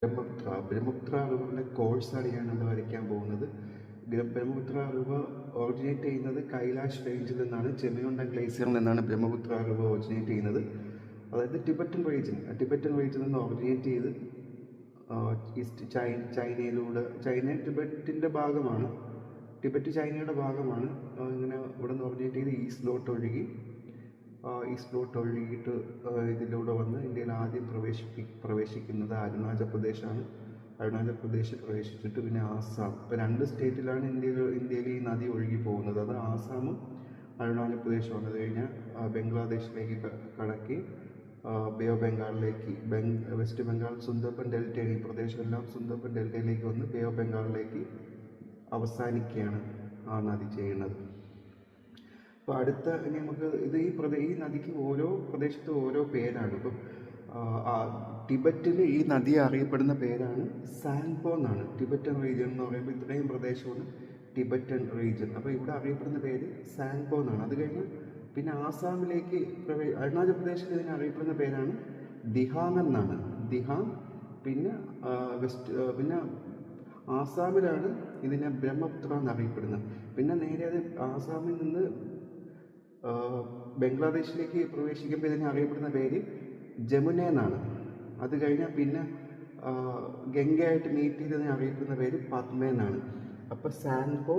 ബ്രഹ്മപുത്ര റിവറിൻ്റെ കോഴ്സാണ് ഞാനിവിടെ വരയ്ക്കാൻ പോകുന്നത്. ബ്രഹ്മപുത്ര റിവർ ഒറിജിനേറ്റ് ചെയ്യുന്നത് കൈലാഷ് റേഞ്ചിൽ നിന്നാണ്. ചെമിയോണ്ടൻ ഗ്ലേസിയറിൽ നിന്നാണ് ബ്രഹ്മപുത്ര റിവർ ഒറിജിനേറ്റ് ചെയ്യുന്നത്. അതായത് ടിബറ്റൻ റീജിയനിൽ നിന്ന് ഒറിജിനേറ്റ് ചെയ്ത് ഈസ്റ്റ് ചൈനയിലൂടെ, ടിബറ്റിൻ്റെ ഭാഗമാണ്, ടിബറ്റ് ചൈനയുടെ ഭാഗമാണ്. ഇങ്ങനെ ഇവിടെ നിന്ന് ഒറിജിനേറ്റ് ചെയ്ത് ഈസ്റ്റിലോട്ട് ഒഴുകിയിട്ട് ഇതിലൂടെ വന്ന് ഇന്ത്യയിൽ ആദ്യം പ്രവേശിക്കുന്നത് അരുണാചൽ പ്രദേശാണ്. അരുണാചൽ പ്രദേശ് പ്രവേശിച്ചിട്ട് പിന്നെ ആസാം. ഇപ്പോൾ 2 സ്റ്റേറ്റിലാണ് ഇന്ത്യയിൽ ഈ നദി ഒഴുകി പോകുന്നത്. അത് ആസാമും അരുണാചൽ പ്രദേശുമാണ്. അത് കഴിഞ്ഞാൽ ബംഗ്ലാദേശിലേക്ക് കടക്കി ബേ ഓഫ് ബംഗാളിലേക്ക്, വെസ്റ്റ് ബംഗാൾ സുന്ദർബൻ ഡെൽറ്റയാണ്. ഈ പ്രദേശമെല്ലാം സുന്ദർബൻ ഡെൽറ്റയിലേക്ക് വന്ന് ബേ ഓഫ് ബംഗാളിലേക്ക് അവസാനിക്കുകയാണ് ആ നദി ചെയ്യുന്നത്. അപ്പോൾ അടുത്ത ഇനി നമുക്ക് ഈ നദിക്ക് ഓരോ പ്രദേശത്തും ഓരോ പേരാണ്. ഇപ്പം ടിബറ്റിൽ ഈ നദി അറിയപ്പെടുന്ന പേരാണ് സാങ്പോ എന്നാണ്. ടിബറ്റൻ റീജിയൻ എന്ന് പറയുമ്പോൾ ഇത്രയും പ്രദേശമാണ് ടിബറ്റൻ റീജിയൻ. അപ്പോൾ ഇവിടെ അറിയപ്പെടുന്ന പേര് സാങ്പോ എന്നാണ്. അത് കഴിഞ്ഞ് പിന്നെ ആസാമിലേക്ക് അരുണാചൽ പ്രദേശിൽ ഇതിനെ അറിയപ്പെടുന്ന പേരാണ് ദിഹാങ് എന്നാണ്. ദിഹാങ്. പിന്നെ ആസാമിലാണ് ഇതിനെ ബ്രഹ്മപുത്ര എന്നറിയപ്പെടുന്നത്. പിന്നെ നേരെ അത് ആസാമിൽ നിന്ന് ബംഗ്ലാദേശിലേക്ക് പ്രവേശിക്കുമ്പോൾ ഇതിനെ അറിയപ്പെടുന്ന പേര് ജമുന എന്നാണ്. അത് കഴിഞ്ഞാൽ പിന്നെ ഗംഗയായിട്ട് മീറ്റ് ചെയ്തതിനെ അറിയപ്പെടുന്ന പേര് പദ്മ എന്നാണ്. അപ്പോൾ സാങ്പോ,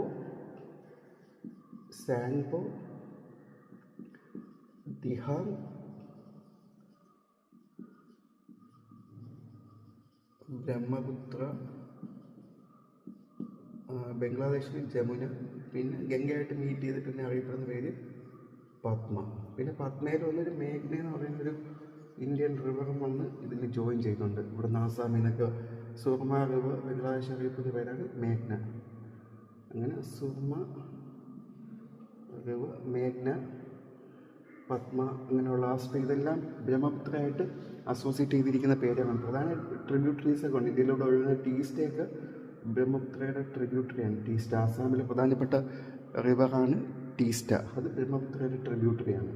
ദിഹാങ്, ബ്രഹ്മപുത്ര, ബംഗ്ലാദേശിൽ ജമുന, പിന്നെ ഗംഗയായിട്ട് മീറ്റ് ചെയ്തിട്ട് പിന്നെ അറിയപ്പെടുന്ന പേര് പദ്മ. പിന്നെ പദ്മയിൽ വന്നൊരു മേഘ്ന എന്ന് പറയുന്നൊരു ഇന്ത്യൻ റിവറും വന്ന് ഇതിൽ ജോയിൻ ചെയ്യുന്നുണ്ട്. ഇവിടെ ആസാമിൽ നിന്നൊക്കെ സുർമ റിവർ ബംഗ്ലാദേശ് അറിയപ്പെടുന്ന പേരാണ് മേഘ്ന. അങ്ങനെ സുർമ റിവർ, മേഘ്ന, പദ്മ, അങ്ങനെയുള്ള ഇതെല്ലാം ബ്രഹ്മപുത്രയായിട്ട് അസോസിയേറ്റ് ചെയ്തിരിക്കുന്ന പേരുകളാണ്. പ്രധാന ട്രിബ്യൂട്ടറീസൊക്കെ ഉണ്ട്. ഇന്ത്യയിലൂടെ ഒഴുകുന്ന ടീസ്റ്റയൊക്കെ ബ്രഹ്മപുത്രയുടെ ട്രിബ്യൂട്ടറിയാണ്. ടീസ്റ്റ ആസാമിലെ പ്രധാനപ്പെട്ട റിവറാണ് ടീസ്റ്റ. അത് ബ്രഹ്മപുത്രയുടെ ട്രിബ്യൂട്ടറിയാണ്.